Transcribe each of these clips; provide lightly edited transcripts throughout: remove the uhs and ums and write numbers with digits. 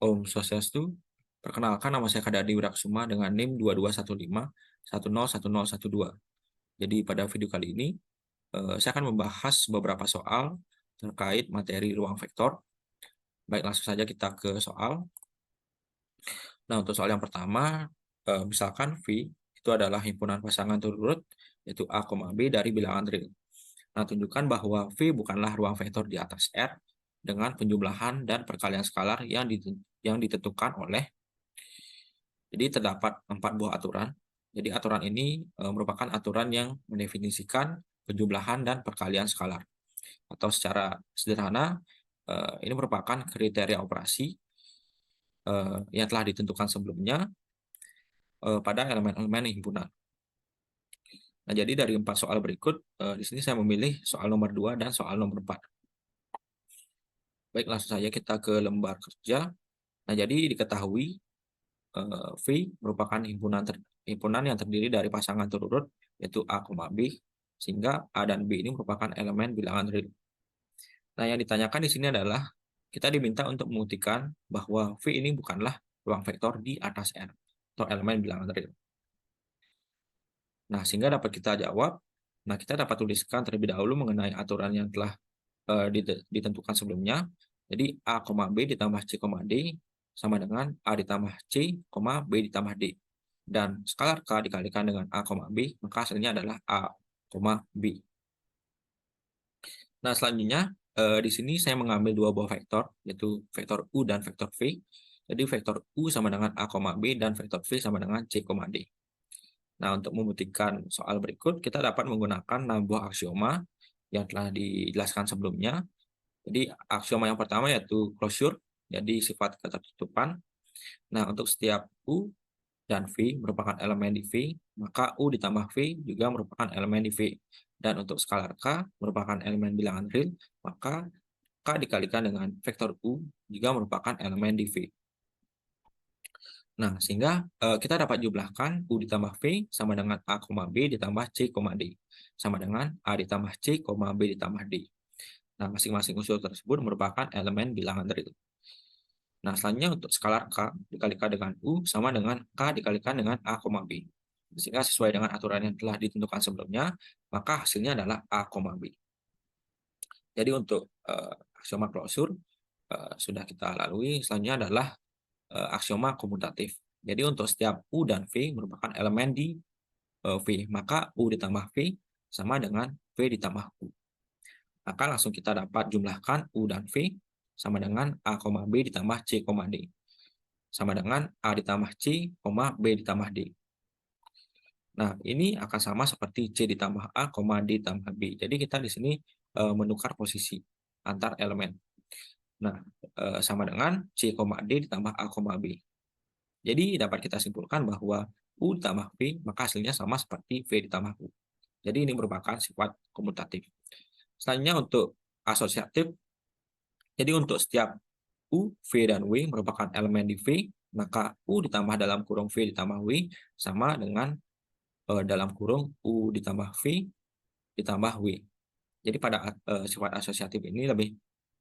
Om Swastiastu. Perkenalkan, nama saya Kadadi Wiraksuma dengan NIM 2215101012. Jadi pada video kali ini saya akan membahas beberapa soal terkait materi ruang vektor. Baik, langsung saja kita ke soal. Nah, untuk soal yang pertama, misalkan V itu adalah himpunan pasangan turut-urut yaitu A, B dari bilangan real. Nah, tunjukkan bahwa V bukanlah ruang vektor di atas R dengan penjumlahan dan perkalian skalar yang ditentukan oleh. Jadi terdapat 4 buah aturan. Jadi aturan ini merupakan aturan yang mendefinisikan penjumlahan dan perkalian skalar. Atau secara sederhana, ini merupakan kriteria operasi yang telah ditentukan sebelumnya pada elemen-elemen himpunan. Nah, jadi dari 4 soal berikut, di sini saya memilih soal nomor 2 dan soal nomor 4. Baik, langsung saja kita ke lembar kerja. Nah, jadi diketahui V merupakan himpunan yang terdiri dari pasangan turut-urut yaitu A, B, sehingga A dan B ini merupakan elemen bilangan real. Nah, yang ditanyakan di sini adalah kita diminta untuk membuktikan bahwa V ini bukanlah ruang vektor di atas R atau elemen bilangan real. Nah, sehingga dapat kita jawab. Nah, kita dapat tuliskan terlebih dahulu mengenai aturan yang telah ditentukan sebelumnya. Jadi A, B ditambah C, D sama dengan A ditambah C, B ditambah D. Dan skalar K dikalikan dengan A, B, maka hasilnya adalah A, B. Nah, selanjutnya di sini saya mengambil dua buah vektor, yaitu vektor U dan vektor V. Jadi vektor U sama dengan A, B, dan vektor V sama dengan C, D. Nah, untuk membuktikan soal berikut, kita dapat menggunakan 6 buah aksioma yang telah dijelaskan sebelumnya. Jadi aksioma yang pertama yaitu closure, jadi sifat ketertutupan. Nah, untuk setiap U dan V merupakan elemen di V, maka U ditambah V juga merupakan elemen di V. Dan untuk skalar K merupakan elemen bilangan real, maka K dikalikan dengan vektor U juga merupakan elemen di V. Nah, sehingga kita dapat jumlahkan U ditambah V sama dengan A, B ditambah C, D. Sama dengan A ditambah C, B ditambah D. Nah, masing-masing unsur tersebut merupakan elemen bilangan real. Nah, selanjutnya untuk skalar K dikalikan dengan U sama dengan K dikalikan dengan A, B. Sehingga sesuai dengan aturan yang telah ditentukan sebelumnya, maka hasilnya adalah A, B. Jadi untuk aksioma closure sudah kita lalui. Selanjutnya adalah aksioma komutatif. Jadi untuk setiap U dan V merupakan elemen di V, maka U ditambah V sama dengan V ditambah U. Maka langsung kita dapat jumlahkan U dan V sama dengan A, B ditambah C, D. Sama dengan A ditambah C, B ditambah D. Nah, ini akan sama seperti C ditambah A, D ditambah B. Jadi kita di sini menukar posisi antar elemen. Nah, sama dengan C, D ditambah A, B. Jadi dapat kita simpulkan bahwa U ditambah V, maka hasilnya sama seperti V ditambah U. Jadi ini merupakan sifat komutatif. Selanjutnya untuk asosiatif. Jadi untuk setiap U, V, dan W merupakan elemen di V, maka U ditambah dalam kurung V ditambah W sama dengan dalam kurung U ditambah V ditambah W. Jadi pada sifat asosiatif ini lebih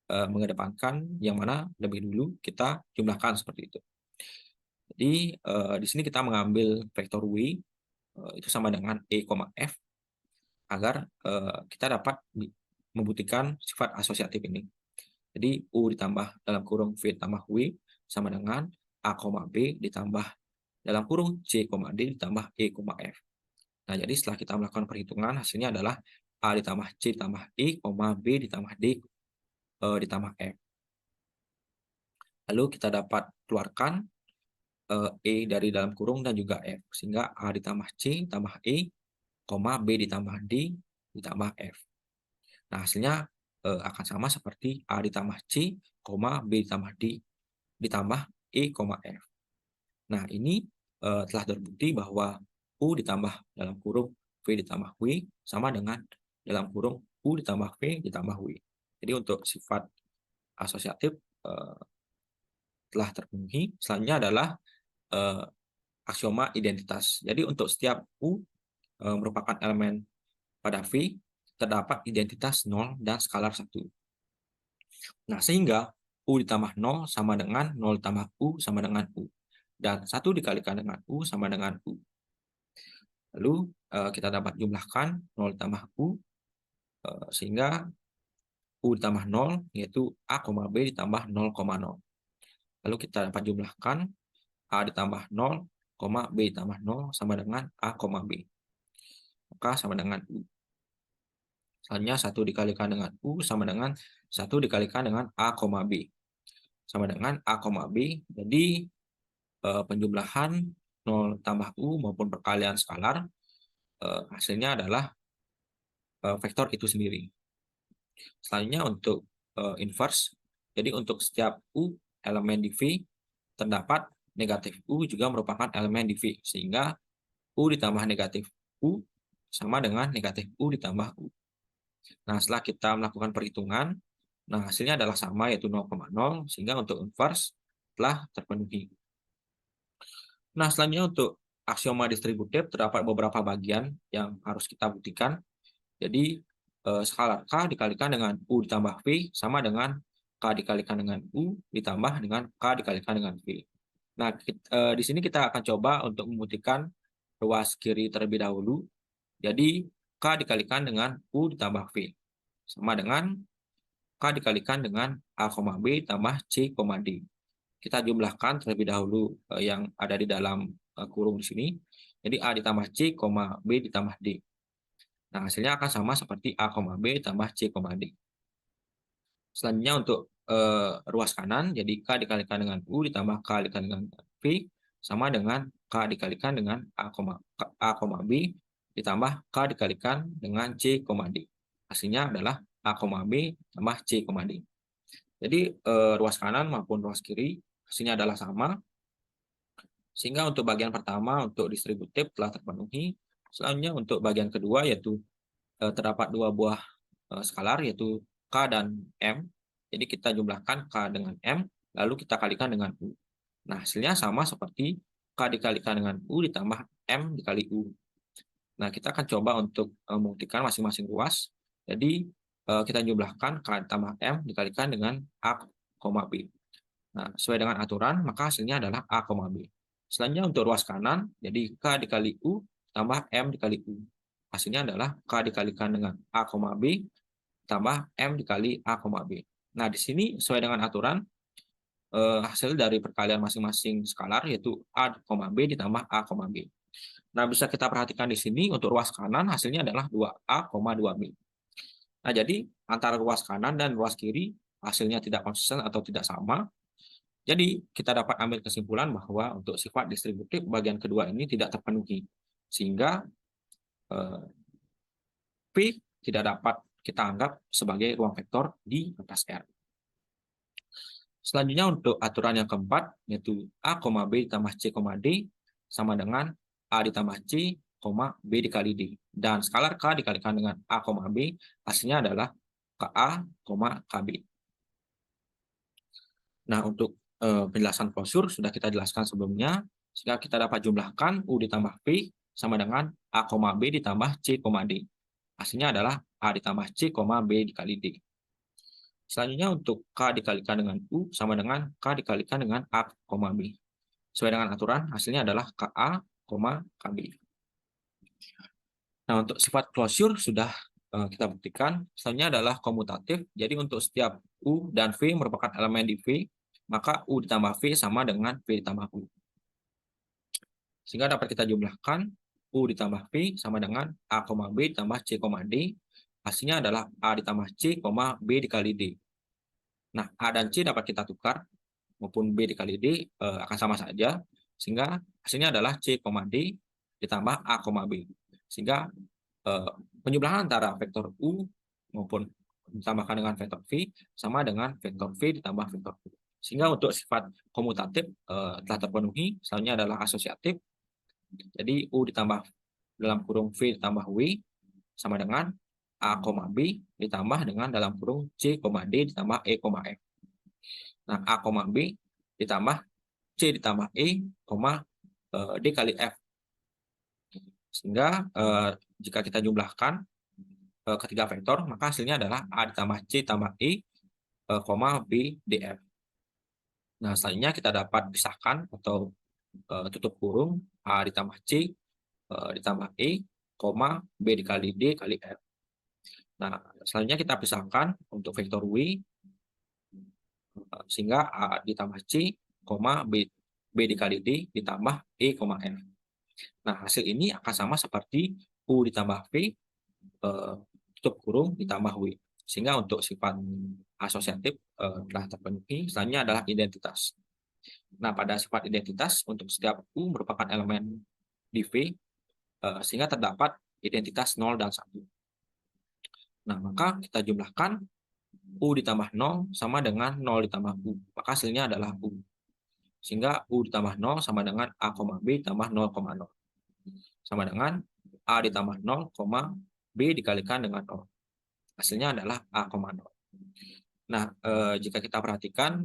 mengedepankan yang mana lebih dulu kita jumlahkan seperti itu. Jadi di sini kita mengambil vektor W itu sama dengan E, F agar kita dapat membuktikan sifat asosiatif ini. Jadi U ditambah dalam kurung V ditambah W sama dengan A, B ditambah dalam kurung C, D ditambah E, F. Nah, jadi setelah kita melakukan perhitungan, hasilnya adalah A ditambah C ditambah E, B ditambah D ditambah F. Lalu kita dapat keluarkan E dari dalam kurung dan juga F. Sehingga A ditambah C ditambah E, B ditambah D ditambah F. Nah, hasilnya akan sama seperti A ditambah C, B ditambah D ditambah E, F. Nah, ini telah terbukti bahwa U ditambah dalam kurung V ditambah W sama dengan dalam kurung U ditambah V ditambah W. Jadi untuk sifat asosiatif telah terpenuhi. Selanjutnya adalah aksioma identitas. Jadi untuk setiap U merupakan elemen pada V, terdapat identitas 0 dan skalar 1. Nah, sehingga U ditambah 0 sama dengan 0 ditambah U sama dengan U. Dan 1 dikalikan dengan U sama dengan U. Lalu kita dapat jumlahkan 0 ditambah U, sehingga U ditambah 0 yaitu A, B ditambah 0,0. Lalu kita dapat jumlahkan A ditambah 0, B ditambah 0 sama dengan A, B. Maka sama dengan U. Selanjutnya 1 dikalikan dengan U sama dengan 1 dikalikan dengan A, B. Sama dengan A, B. Jadi penjumlahan 0 tambah U maupun perkalian skalar hasilnya adalah vektor itu sendiri. Selanjutnya untuk inverse, jadi untuk setiap U elemen di V terdapat negatif U juga merupakan elemen di V, sehingga U ditambah negatif U sama dengan negatif U ditambah U. Nah, setelah kita melakukan perhitungan, nah hasilnya adalah sama yaitu 0,0, sehingga untuk inverse telah terpenuhi. Nah, selanjutnya untuk aksioma distributif terdapat beberapa bagian yang harus kita buktikan. Jadi skalar K dikalikan dengan U ditambah V sama dengan K dikalikan dengan U ditambah dengan K dikalikan dengan V. Nah, di sini kita akan coba untuk membuktikan ruas kiri terlebih dahulu. Jadi K dikalikan dengan U ditambah V sama dengan K dikalikan dengan A, B tambah C, D. Kita jumlahkan terlebih dahulu yang ada di dalam kurung di sini. Jadi A ditambah C, B ditambah D. Nah, hasilnya akan sama seperti A, B tambah C, D. Selanjutnya untuk ruas kanan, jadi K dikalikan dengan U ditambah K dikalikan dengan V sama dengan K dikalikan dengan A, B ditambah K dikalikan dengan C, D. Hasilnya adalah A, B tambah C, D. Jadi ruas kanan maupun ruas kiri hasilnya adalah sama. Sehingga untuk bagian pertama untuk distributif telah terpenuhi. Selanjutnya untuk bagian kedua yaitu terdapat dua buah skalar yaitu K dan M. Jadi kita jumlahkan K dengan M, lalu kita kalikan dengan U. Nah, hasilnya sama seperti K dikalikan dengan U ditambah M dikali U. Nah, kita akan coba untuk membuktikan masing-masing ruas. Jadi kita jumlahkan K ditambah M dikalikan dengan A, B. Nah, sesuai dengan aturan, maka hasilnya adalah A, B. Selanjutnya untuk ruas kanan, jadi K dikali U tambah M dikali U. Hasilnya adalah K dikalikan dengan A, B tambah M dikali A, B. Nah, di sini sesuai dengan aturan, hasil dari perkalian masing-masing skalar yaitu A, B ditambah A, B. Nah, bisa kita perhatikan di sini untuk ruas kanan hasilnya adalah 2A, 2B. Nah, jadi antara ruas kanan dan ruas kiri hasilnya tidak konsisten atau tidak sama. Jadi, kita dapat ambil kesimpulan bahwa untuk sifat distributif bagian kedua ini tidak terpenuhi. Sehingga P tidak dapat kita anggap sebagai ruang vektor di atas R. Selanjutnya untuk aturan yang keempat, yaitu A, B ditambah C, D sama dengan A ditambah C, B dikali D. Dan skalar K dikalikan dengan A, B, hasilnya adalah KA, KB. Nah, untuk penjelasan klosur sudah kita jelaskan sebelumnya, sehingga kita dapat jumlahkan U ditambah V sama dengan A, B ditambah C, D. Hasilnya adalah A ditambah C, B dikali D. Selanjutnya untuk K dikalikan dengan U sama dengan K dikalikan dengan A, B. Sesuai dengan aturan, hasilnya adalah KA, KB. Nah, untuk sifat closure sudah kita buktikan. Selanjutnya adalah komutatif. Jadi untuk setiap U dan V merupakan elemen di V, maka U ditambah V sama dengan V ditambah U. Sehingga dapat kita jumlahkan U ditambah V sama dengan A, B ditambah C, D. Hasilnya adalah A ditambah C, B dikali D. Nah, A dan C dapat kita tukar, maupun B dikali D akan sama saja. Sehingga hasilnya adalah C, D ditambah A, B. Sehingga penjumlahan antara vektor U maupun ditambahkan dengan vektor V sama dengan vektor V ditambah vektor U. Sehingga untuk sifat komutatif telah terpenuhi. Selanjutnya adalah asosiatif. Jadi U ditambah dalam kurung V ditambah W sama dengan A, B ditambah dengan dalam kurung C, D ditambah E, F. Nah, A, B ditambah C ditambah E, D kali F. Sehingga jika kita jumlahkan ketiga vektor, maka hasilnya adalah A ditambah C tambah E, B, DF. Nah, selanjutnya kita dapat pisahkan atau tutup kurung A ditambah C ditambah E, koma B dikali D kali F. Nah, selanjutnya kita pisahkan untuk vektor W, sehingga A ditambah C, koma B dikali D ditambah E, koma F. Nah, hasil ini akan sama seperti U ditambah V, tutup kurung ditambah W. Sehingga untuk sifat asosiatif telah terpenuhi. Selanjutnya adalah identitas. Nah, pada sifat identitas, untuk setiap U merupakan elemen di V, sehingga terdapat identitas 0 dan 1. Nah, maka kita jumlahkan U ditambah 0 sama dengan 0 ditambah U. Maka hasilnya adalah U. Sehingga U ditambah 0 sama dengan A, B ditambah 0,0. Sama dengan A ditambah 0, B dikalikan dengan 0. Hasilnya adalah A, 0. Nah, jika kita perhatikan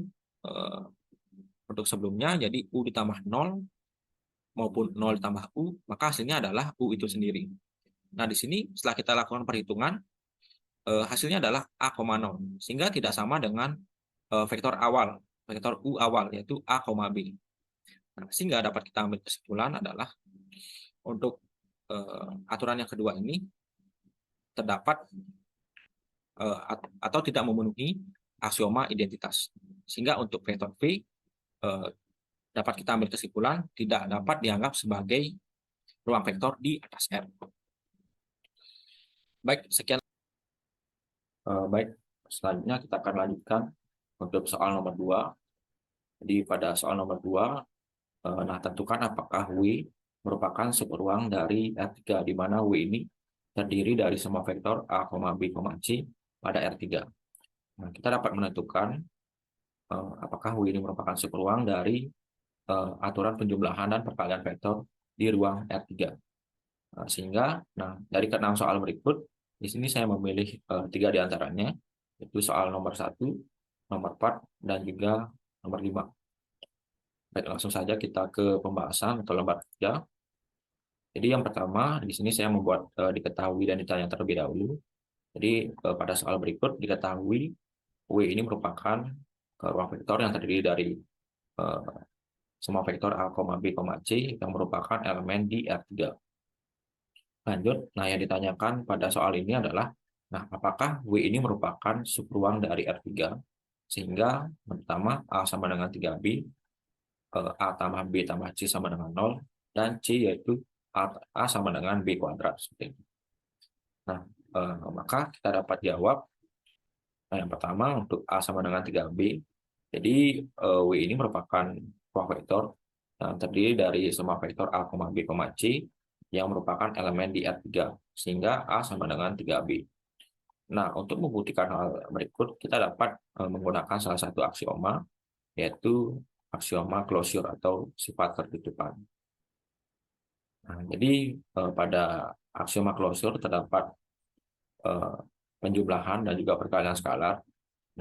untuk sebelumnya, jadi U ditambah 0 maupun 0 ditambah U, maka hasilnya adalah U itu sendiri. Nah, di sini setelah kita lakukan perhitungan, hasilnya adalah A, 0. Sehingga tidak sama dengan vektor awal, vektor U awal, yaitu A, B. Nah, sehingga dapat kita ambil kesimpulan adalah untuk aturan yang kedua ini terdapat atau tidak memenuhi aksioma identitas. Sehingga untuk vektor V dapat kita ambil kesimpulan tidak dapat dianggap sebagai ruang vektor di atas R. Baik, sekian. Baik, selanjutnya kita akan lanjutkan untuk soal nomor 2. Jadi pada soal nomor 2, nah tentukan apakah W merupakan subruang dari R3, di mana W ini terdiri dari semua vektor A, B, C pada R3. Nah, kita dapat menentukan apakah W ini merupakan subruang dari aturan penjumlahan dan perkalian vektor di ruang R3. Sehingga, dari ke-6 soal berikut, di sini saya memilih 3 diantaranya, yaitu soal nomor 1, nomor 4, dan juga nomor 5. Baik, langsung saja kita ke pembahasan atau lembar kerja. Jadi yang pertama, di sini saya membuat diketahui dan ditanya terlebih dahulu. Jadi pada soal berikut diketahui W ini merupakan ruang vektor yang terdiri dari semua vektor A, B, C yang merupakan elemen di R3. Lanjut, nah yang ditanyakan pada soal ini adalah, nah apakah W ini merupakan subruang dari R3, sehingga pertama A sama dengan 3B, A tambah B tambah C sama dengan 0, dan C yaitu A sama dengan B kuadrat. Seperti itu. Nah, maka kita dapat jawab, yang pertama untuk A sama dengan 3B, jadi W ini merupakan ruang vektor yang terdiri dari semua vektor A, B, C yang merupakan elemen di R3, sehingga A sama dengan 3B. Nah, untuk membuktikan hal berikut, kita dapat menggunakan salah satu aksioma, yaitu aksioma closure atau sifat ketutupan. Nah, jadi pada aksioma closure terdapat penjumlahan dan juga perkalian skalar.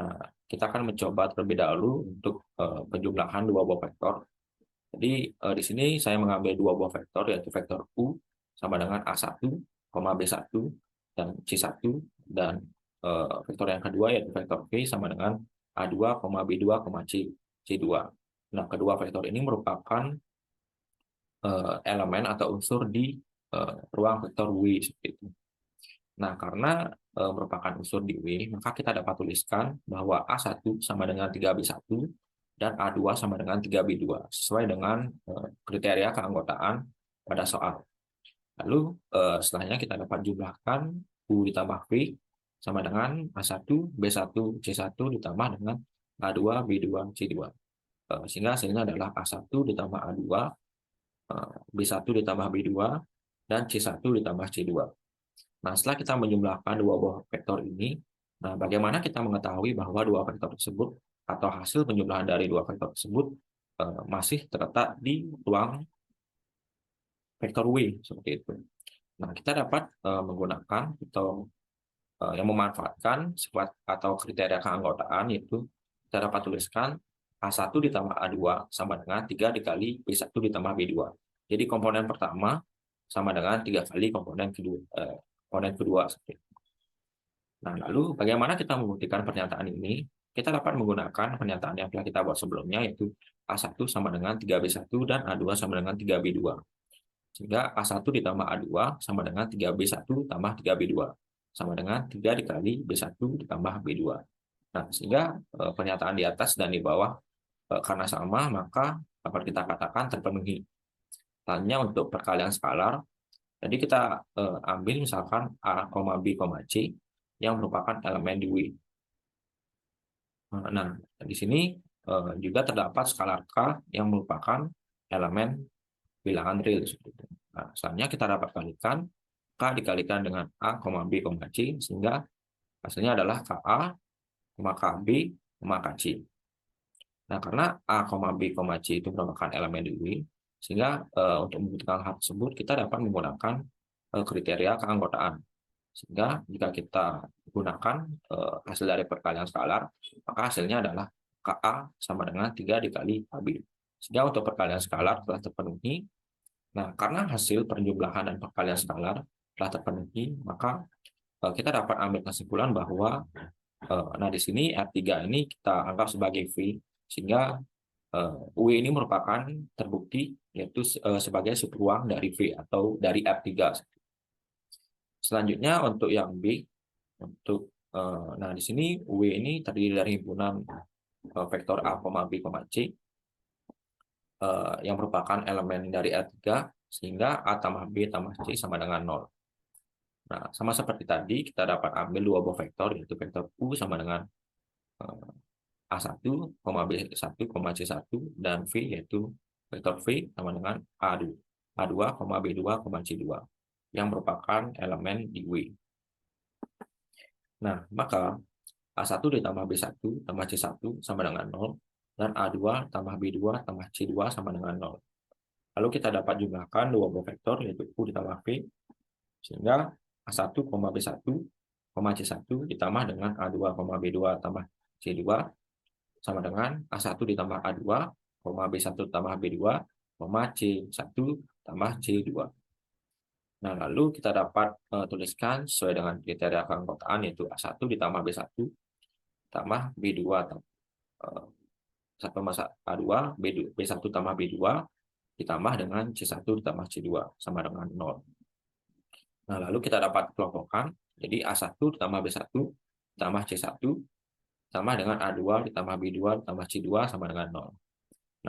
Nah, kita akan mencoba terlebih dahulu untuk penjumlahan dua buah vektor. Jadi di sini saya mengambil dua buah vektor, yaitu vektor U sama dengan A1, B1, dan C1, dan vektor yang kedua yaitu vektor V sama dengan A2, B2, C2. Nah, kedua vektor ini merupakan elemen atau unsur di ruang vektor W seperti itu. Nah, karena merupakan unsur di W, maka kita dapat tuliskan bahwa A1 sama dengan 3B1 dan A2 sama dengan 3B2 sesuai dengan kriteria keanggotaan pada soal. Lalu setelahnya kita dapat jumlahkan U ditambah V sama dengan A1, B1, C1 ditambah dengan A2, B2, C2. Sehingga hasilnya adalah A1 ditambah A2, B1 ditambah B2, dan C1 ditambah C2. Nah, setelah kita menjumlahkan dua buah vektor ini, nah bagaimana kita mengetahui bahwa dua vektor tersebut atau hasil penjumlahan dari dua vektor tersebut masih terletak di ruang vektor W seperti itu. Nah, kita dapat menggunakan atau yang memanfaatkan sifat atau kriteria keanggotaan, yaitu kita dapat tuliskan A1 ditambah A2 sama dengan 3 dikali B1 ditambah B2. Jadi komponen pertama sama dengan 3 kali komponen kedua. Nah, lalu bagaimana kita membuktikan pernyataan ini? kita dapat menggunakan pernyataan yang telah kita buat sebelumnya, yaitu A1 sama dengan 3B1 dan A2 sama dengan 3B2. Sehingga A1 ditambah A2 sama dengan 3B1 tambah 3B2. Sama dengan 3 dikali B1 ditambah B2. Nah, sehingga pernyataan di atas dan di bawah karena sama, maka dapat kita katakan terpenuhi. Hanya untuk perkalian skalar, jadi kita ambil misalkan A, B, C yang merupakan elemen di W. Nah, di sini juga terdapat skalar K yang merupakan elemen bilangan real. Nah, selanjutnya kita dapat kalikan K dikalikan dengan A, B, C, sehingga hasilnya adalah KA, KB, KC. Nah, karena A, B, C itu merupakan elemen di W, sehingga untuk membuktikan hal tersebut kita dapat menggunakan kriteria keanggotaan. Sehingga jika kita gunakan hasil dari perkalian skalar, maka hasilnya adalah KA sama dengan 3 dikali KB. Sehingga untuk perkalian skalar telah terpenuhi. Nah, karena hasil penjumlahan dan perkalian skalar telah terpenuhi, maka kita dapat ambil kesimpulan bahwa nah di sini R3 ini kita anggap sebagai V, sehingga W ini merupakan terbukti yaitu sebagai subruang dari V atau dari R3. Selanjutnya untuk yang B, nah di sini W ini terdiri dari himpunan vektor A, B, C yang merupakan elemen dari R3, sehingga A tambah B tambah C sama dengan 0. Nah, sama seperti tadi, kita dapat ambil dua buah vektor, yaitu vektor U sama dengan A1, B1, C1, dan V, yaitu vektor V sama dengan A2, B2, C2, yang merupakan elemen di W. Nah, maka A1 ditambah B1 tambah C1 sama dengan 0, dan A2 tambah B2 tambah C2 sama dengan 0. Lalu kita dapat jumlahkan dua buah vektor, yaitu U ditambah V, sehingga A1, B1, C1 ditambah dengan A2, B2 tambah C2 sama dengan A1 ditambah A2, B1 tambah B2, C1 tambah C2. Nah, lalu kita dapat tuliskan sesuai dengan kriteria keanggotaan, yaitu A1 ditambah B1 tambah B2 1 tambah A2, B1 tambah B2 ditambah dengan C1 ditambah C2 sama dengan 0. Nah, lalu kita dapat kelompokkan, jadi A1 ditambah B1 ditambah C1 sama dengan A2 ditambah B2 ditambah C2 sama dengan 0.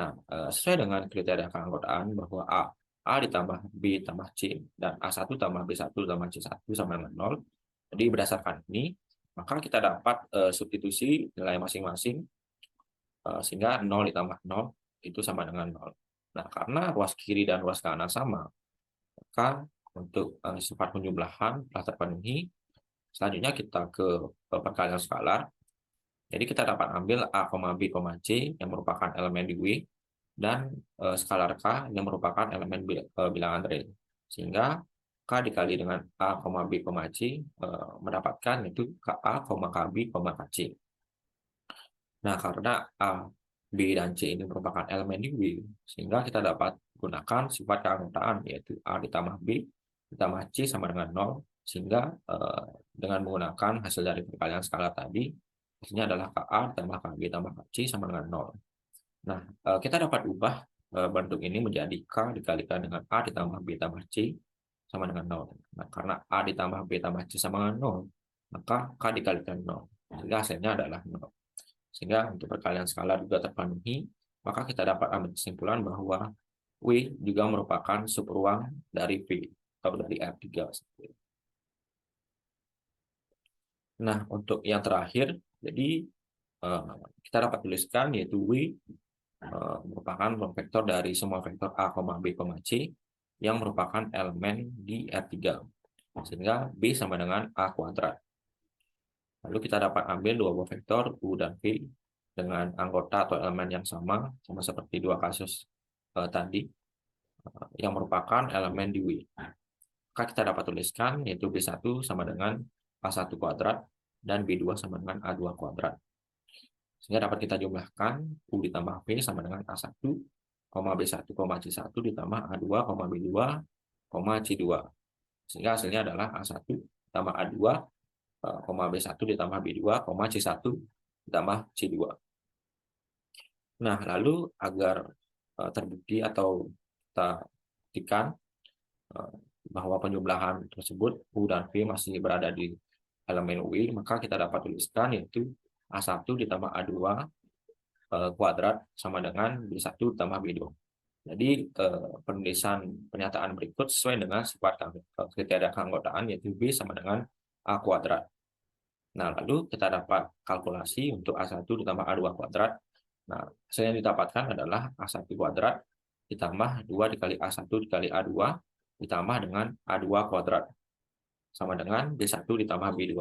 Nah, sesuai dengan kriteria keanggotaan bahwa A ditambah B tambah C dan A1 tambah B1 tambah C1 sama dengan 0. Jadi berdasarkan ini, maka kita dapat substitusi nilai masing-masing, sehingga 0 ditambah 0 itu sama dengan 0. Nah, karena ruas kiri dan ruas kanan sama, maka untuk sifat penjumlahan telah terpenuhi. Selanjutnya kita ke perkalian skalar. Jadi kita dapat ambil A, B, C yang merupakan elemen di W, dan skalar K yang merupakan elemen bilangan real. Sehingga K dikali dengan A, B, C mendapatkan itu KA, KB, KC. Nah, karena A, B, dan C ini merupakan elemen di W, sehingga kita dapat gunakan sifat keanggotaan, yaitu A ditambah B ditambah C sama dengan 0, sehingga dengan menggunakan hasil dari perkalian skalar tadi, hasilnya adalah KA ditambah KB tambah KC sama dengan 0. Nah, kita dapat ubah bentuk ini menjadi K dikalikan dengan A ditambah B tambah C sama dengan 0. Nah, karena A ditambah B tambah C sama dengan 0, maka K dikalikan 0, sehingga hasilnya adalah 0. Sehingga untuk perkalian skalar juga terpenuhi, maka kita dapat ambil kesimpulan bahwa W juga merupakan subruang dari V atau dari R3. Nah, untuk yang terakhir, jadi kita dapat tuliskan yaitu W merupakan vektor dari semua vektor A, B, C yang merupakan elemen di R3. Sehingga B sama dengan A kuadrat. Lalu kita dapat ambil dua buah vektor U dan V dengan anggota atau elemen yang sama seperti dua kasus tadi, yang merupakan elemen di W. Maka kita dapat tuliskan yaitu B1 sama dengan A1 kuadrat dan B2 sama dengan A2 kuadrat. Sehingga dapat kita jumlahkan U ditambah V sama dengan A1, B1, C1 ditambah A2, B2, C2. Sehingga hasilnya adalah A1 ditambah A2, B1 ditambah B2, C1 ditambah C2. Nah, lalu agar terbukti atau kita buktikan eh, bahwa penjumlahan tersebut U dan V masih berada di elemen UI, maka kita dapat tuliskan yaitu A1 ditambah A2 kuadrat sama dengan B1 ditambah B2. Jadi penulisan pernyataan berikut sesuai dengan sifat kriteria keanggotaan yaitu B sama dengan A kuadrat. Nah, lalu kita dapat kalkulasi untuk A1 ditambah A2 kuadrat. Nah, hasil yang didapatkan adalah A1 kuadrat ditambah 2 dikali A1 dikali A2 ditambah dengan A2 kuadrat sama dengan B1 ditambah B2.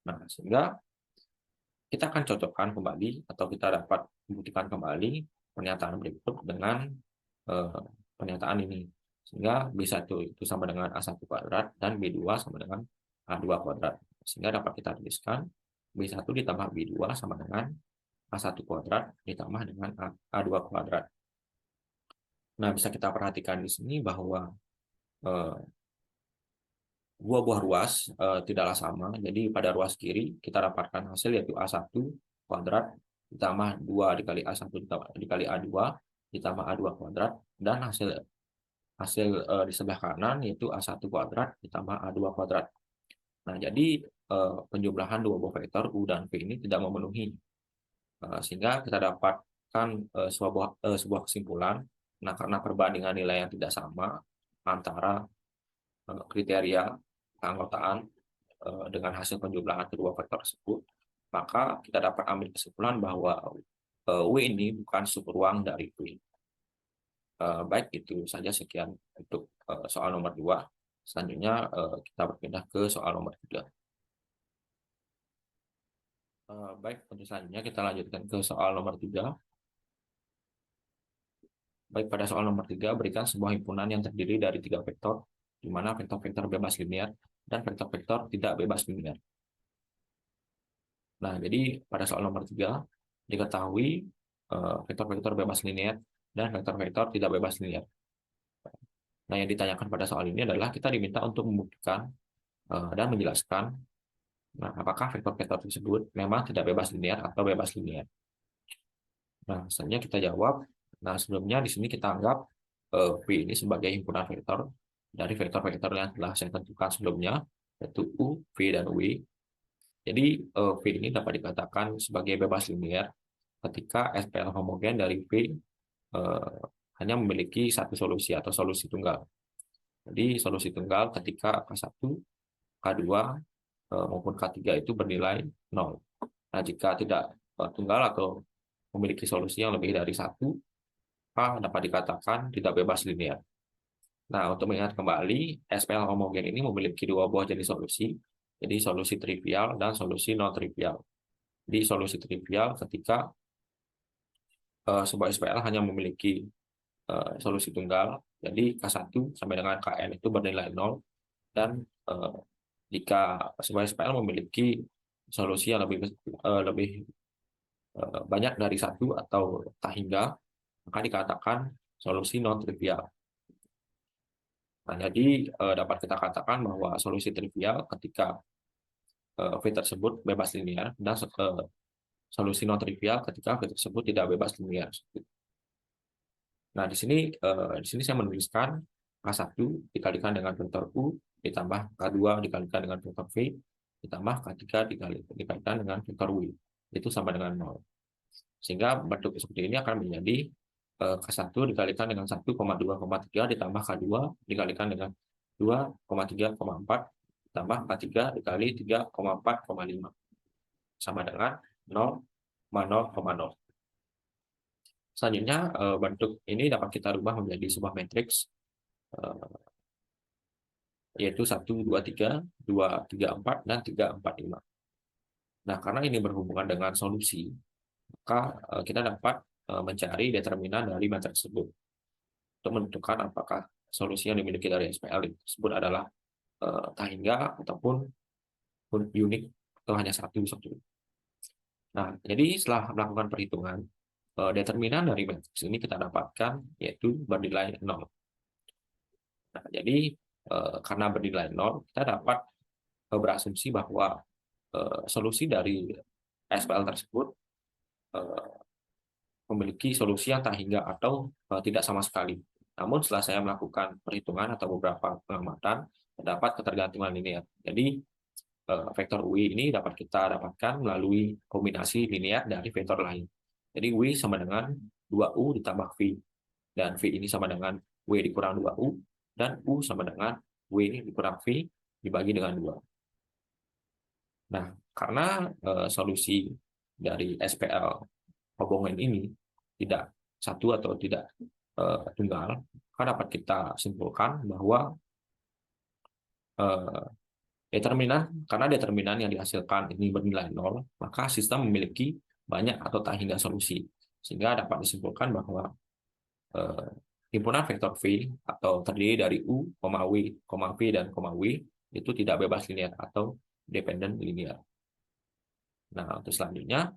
Nah, sehingga kita akan cocokkan kembali atau kita dapat membuktikan kembali pernyataan berikut dengan pernyataan ini. Sehingga B1 itu sama dengan A1 kuadrat dan B2 sama dengan A2 kuadrat. Sehingga dapat kita tuliskan B1 ditambah B2 sama dengan A1 kuadrat ditambah dengan A2 kuadrat. Nah, bisa kita perhatikan di sini bahwa dua buah ruas tidaklah sama. Jadi pada ruas kiri kita dapatkan hasil yaitu A1 kuadrat ditambah 2 dikali A1 dikali A2 ditambah A2 kuadrat, dan hasil di sebelah kanan yaitu A1 kuadrat ditambah A2 kuadrat. Nah, jadi penjumlahan dua buah vektor U dan V ini tidak memenuhi. Sehingga kita dapatkan sebuah kesimpulan. Nah, karena perbandingan nilai yang tidak sama antara kriteria keanggotaan dengan hasil penjumlahan kedua vektor tersebut, maka kita dapat ambil kesimpulan bahwa W ini bukan subruang dari V. Baik, itu saja sekian untuk soal nomor 2. Selanjutnya kita berpindah ke soal nomor 3. Baik, untuk selanjutnya kita lanjutkan ke soal nomor 3. Baik, pada soal nomor 3, berikan sebuah himpunan yang terdiri dari 3 vektor, di mana vektor-vektor bebas linear dan vektor-vektor tidak bebas linear. Nah, jadi pada soal nomor 3, diketahui vektor-vektor bebas linear dan vektor-vektor tidak bebas linear. Nah, yang ditanyakan pada soal ini adalah kita diminta untuk membuktikan dan menjelaskan apakah vektor-vektor tersebut memang tidak bebas linear atau bebas linear. Nah, selanjutnya kita jawab. Nah, sebelumnya di sini kita anggap V ini sebagai himpunan vektor dari vektor-vektor yang telah saya tentukan sebelumnya, yaitu U, V, dan W. Jadi, V ini dapat dikatakan sebagai bebas linear ketika SPL homogen dari V hanya memiliki satu solusi atau solusi tunggal. Jadi, solusi tunggal ketika K1, K2, maupun K3 itu bernilai 0. Nah, jika tidak tunggal atau memiliki solusi yang lebih dari satu, maka dapat dikatakan tidak bebas linear. Nah, untuk mengingat kembali, SPL homogen ini memiliki dua buah jenis solusi, jadi solusi trivial dan solusi non-trivial. Jadi solusi trivial ketika sebuah SPL hanya memiliki solusi tunggal, jadi K1 sampai dengan Kn itu bernilai 0, dan jika sebuah SPL memiliki solusi yang lebih banyak dari satu atau tak hingga, maka dikatakan solusi non-trivial. Nah, jadi dapat kita katakan bahwa solusi trivial ketika V tersebut bebas linear, dan solusi non-trivial ketika V tersebut tidak bebas linear. Nah, di sini saya menuliskan K1 dikalikan dengan vektor U ditambah K2 dikalikan dengan vektor V ditambah K3 dikalikan dengan vektor W. Itu sama dengan 0. Sehingga bentuk seperti ini akan menjadi K1 dikalikan dengan 1,2,3 ditambah K2 dikalikan dengan 2,3,4 ditambah K3 dikali 3,4,5 sama dengan 0,0,0. Selanjutnya, bentuk ini dapat kita rubah menjadi sebuah matriks, yaitu 1, 2, 3, 2, 3, 4, dan 3, 4, 5. Nah, karena ini berhubungan dengan solusi, maka kita dapat mencari determinan dari matriks tersebut untuk menentukan apakah solusi yang dimiliki dari SPL tersebut adalah tak hingga ataupun unik atau hanya satu. Nah, jadi setelah melakukan perhitungan, determinan dari matriks ini kita dapatkan yaitu bernilai 0. Nah, jadi karena bernilai 0, kita dapat berasumsi bahwa solusi dari SPL tersebut eh, memiliki solusi yang tak hingga atau tidak sama sekali. Namun setelah saya melakukan perhitungan atau beberapa pengamatan, terdapat ketergantungan linear. Jadi vektor UI ini dapat kita dapatkan melalui kombinasi linear dari vektor lain. Jadi UI sama dengan 2U ditambah V. Dan V ini sama dengan W dikurang 2U. Dan U sama dengan W dikurang V dibagi dengan 2. Nah, karena solusi dari SPL hubungan ini tidak satu atau tidak tunggal, maka dapat kita simpulkan bahwa eh, karena determinan yang dihasilkan ini bernilai nol, maka sistem memiliki banyak atau tak hingga solusi. Sehingga dapat disimpulkan bahwa eh, himpunan vektor V atau terdiri dari U, W, V, dan W itu tidak bebas linear atau dependent linear. Nah, untuk selanjutnya,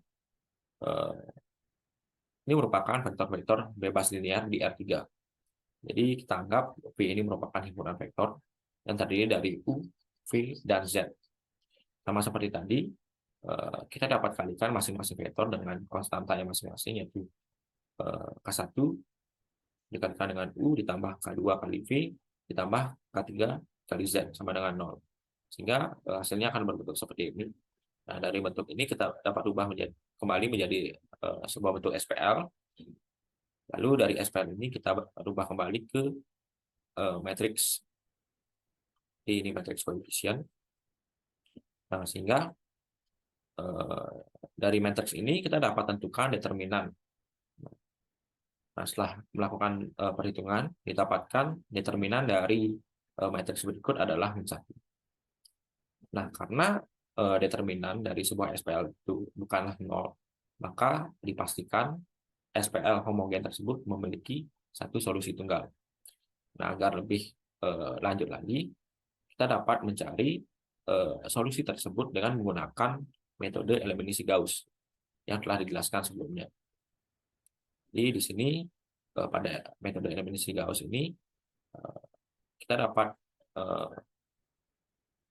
ini merupakan vektor-vektor bebas linear di R3. Jadi kita anggap V ini merupakan himpunan vektor yang terdiri dari U, V, dan Z. Sama seperti tadi, kita dapat kalikan masing-masing vektor dengan konstantanya masing-masing, yaitu K1 dikalikan dengan U ditambah K2 kali V ditambah K3 kali Z sama dengan 0. Sehingga hasilnya akan berbentuk seperti ini. Nah, dari bentuk ini kita dapat ubah kembali menjadi sebuah bentuk SPL. Lalu dari SPL ini kita rubah kembali ke matriks. Ini matriks coefficient. Nah, sehingga dari matriks ini kita dapat tentukan determinan. Nah, setelah melakukan perhitungan, didapatkan determinan dari matriks berikut adalah min 1. Nah, karena determinan dari sebuah SPL itu bukanlah 0, maka dipastikan SPL homogen tersebut memiliki satu solusi tunggal. Nah, agar lebih lanjut lagi, kita dapat mencari solusi tersebut dengan menggunakan metode eliminasi Gauss yang telah dijelaskan sebelumnya. Jadi di sini pada metode eliminasi Gauss ini kita dapat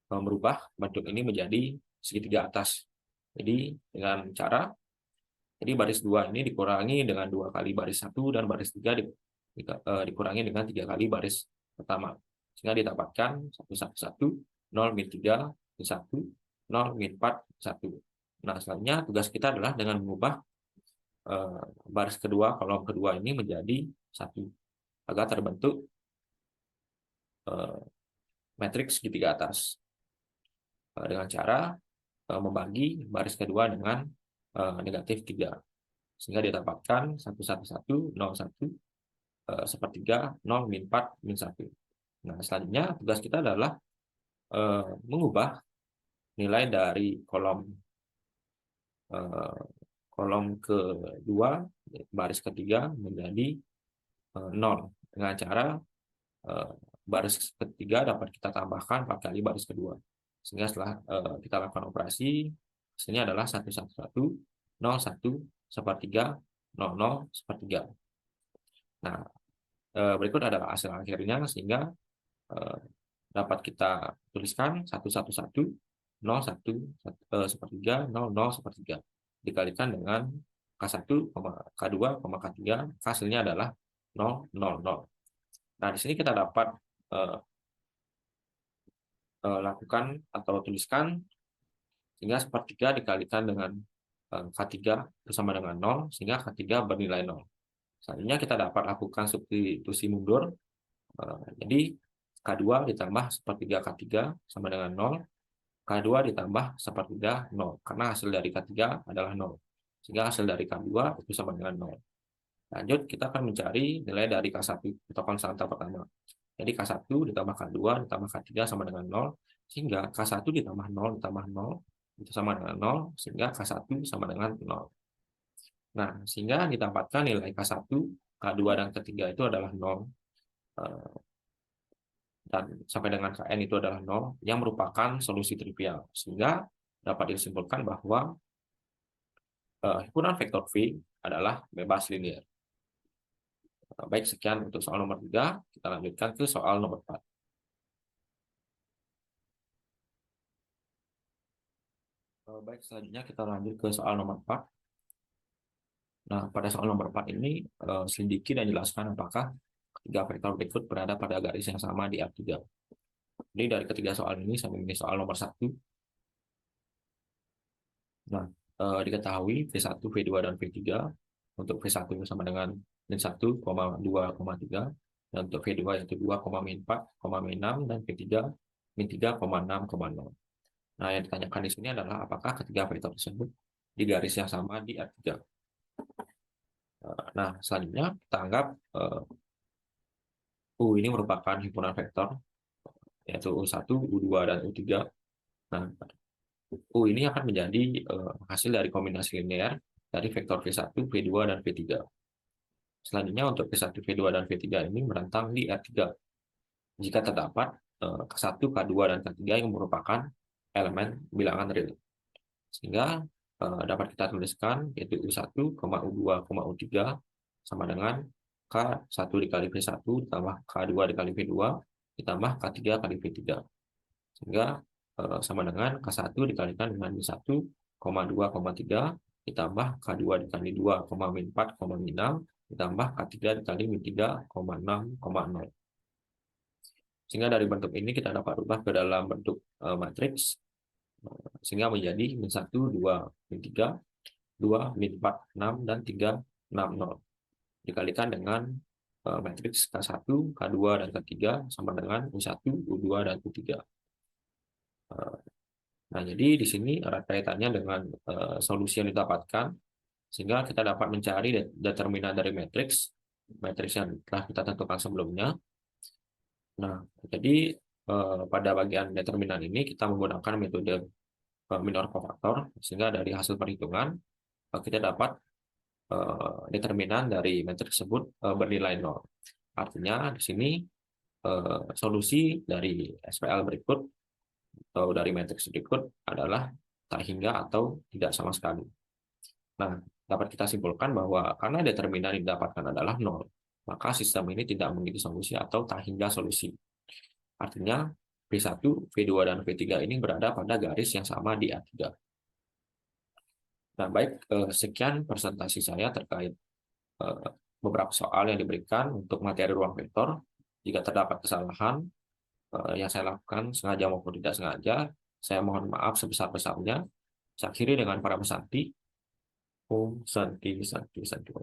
merubah bentuk ini menjadi segitiga atas. Jadi dengan cara baris 2 ini dikurangi dengan 2 kali baris 1 dan baris 3 dikurangi dengan 3 kali baris pertama. Sehingga didapatkan 111, 0, min 3, min 1, 0, min 4, 1. Nah, selanjutnya tugas kita adalah dengan mengubah baris kedua, kolom kedua ini menjadi 1 agar terbentuk matriks segitiga atas. Dengan cara membagi baris kedua dengan negatif 3. Sehingga didapatkan 111, 01, sepertiga, 0, min 4, min 1. Nah, selanjutnya tugas kita adalah mengubah nilai dari kolom kedua, baris ketiga menjadi 0. Dengan cara baris ketiga dapat kita tambahkan 4 kali baris kedua. Sehingga setelah kita lakukan operasi, hasilnya adalah 111, 01, sepertiga, 00, sepertiga. Nah, berikut adalah hasil akhirnya, sehingga dapat kita tuliskan 111, 01, sepertiga, 00, sepertiga. Dikalikan dengan K1, K2, K3, hasilnya adalah 0, 0, 0. Nah, di sini kita dapat lakukan atau tuliskan, sehingga sepertiga dikalikan dengan K3 bersama dengan 0, sehingga K3 bernilai 0. Selanjutnya kita dapat lakukan substitusi mundur. Jadi K2 ditambah sepertiga K3 sama dengan 0, K2 ditambah sepertiga 0, karena hasil dari K3 adalah 0. Sehingga hasil dari K2 itu sama dengan 0. Lanjut, kita akan mencari nilai dari K1 atau konstanta pertama. Jadi K1 ditambah K2 ditambah K3 sama dengan 0, sehingga K1 ditambah 0 ditambah 0 itu sama dengan 0, sehingga K1 sama dengan 0. Nah, sehingga didapatkan nilai K1, K2, dan K3 itu adalah 0, dan sampai dengan Kn itu adalah 0, yang merupakan solusi trivial. Sehingga dapat disimpulkan bahwa himpunan vektor V adalah bebas linear. Baik, sekian untuk soal nomor 3. Kita lanjutkan ke soal nomor 4. Baik, selanjutnya kita lanjut ke soal nomor 4. Nah, pada soal nomor 4 ini, selidiki dan jelaskan apakah ketiga vektor berikut berada pada garis yang sama di R3. Jadi dari ketiga soal ini sampai ini soal nomor 1. Nah, diketahui V1, V2, dan V3. Untuk V1 sama dengan min 1, 2, 3. Dan untuk V2 yaitu 2, min 4, min 6. Dan V3 min 3, 6, 0. Nah, yang ditanyakan di sini adalah apakah ketiga vektor tersebut di garis yang sama di R3. Nah, selanjutnya kita anggap U ini merupakan himpunan vektor, yaitu U1, U2, dan U3. Nah, U ini akan menjadi hasil dari kombinasi linear dari vektor V1, V2, dan V3. Selanjutnya untuk V1, V2, dan V3 ini merentang di R3 jika terdapat K1, K2, dan K3 yang merupakan elemen bilangan real. Sehingga dapat kita tuliskan yaitu U1, U2, U3 sama dengan K1 dikali V1 ditambah K2 dikali V2 ditambah K3 kali V3. Sehingga sama dengan K1 dikalikan dengan min 1, 2, 3 ditambah K2 dikali 2, min 4, min 6 ditambah K3 dikali min 3, 6, 0. Sehingga dari bentuk ini kita dapat ubah ke dalam bentuk matriks, sehingga menjadi min 1, 2, min 3, 2, min 4, 6, dan 3, 6, 0. Dikalikan dengan matriks K1, K2, dan K3 sama dengan U1, U2, dan U3. Nah, jadi di sini erat kaitannya dengan solusi yang didapatkan, sehingga kita dapat mencari determinan dari matriks yang telah kita tentukan sebelumnya. Nah, jadi pada bagian determinan ini kita menggunakan metode minor cofaktor, sehingga dari hasil perhitungan kita dapat determinan dari matriks tersebut bernilai 0. Artinya di sini solusi dari SPL berikut atau dari matriks berikut adalah tak hingga atau tidak sama sekali. Nah, dapat kita simpulkan bahwa karena determinan yang didapatkan adalah 0, maka sistem ini tidak memiliki solusi atau tak hingga solusi. Artinya V1, V2, dan V3 ini berada pada garis yang sama di A3. Nah, baik, sekian presentasi saya terkait beberapa soal yang diberikan untuk materi ruang vektor. Jika terdapat kesalahan yang saya lakukan sengaja maupun tidak sengaja, saya mohon maaf sebesar-besarnya. Saya akhiri dengan para pesanti. Om Santi Santi Santi.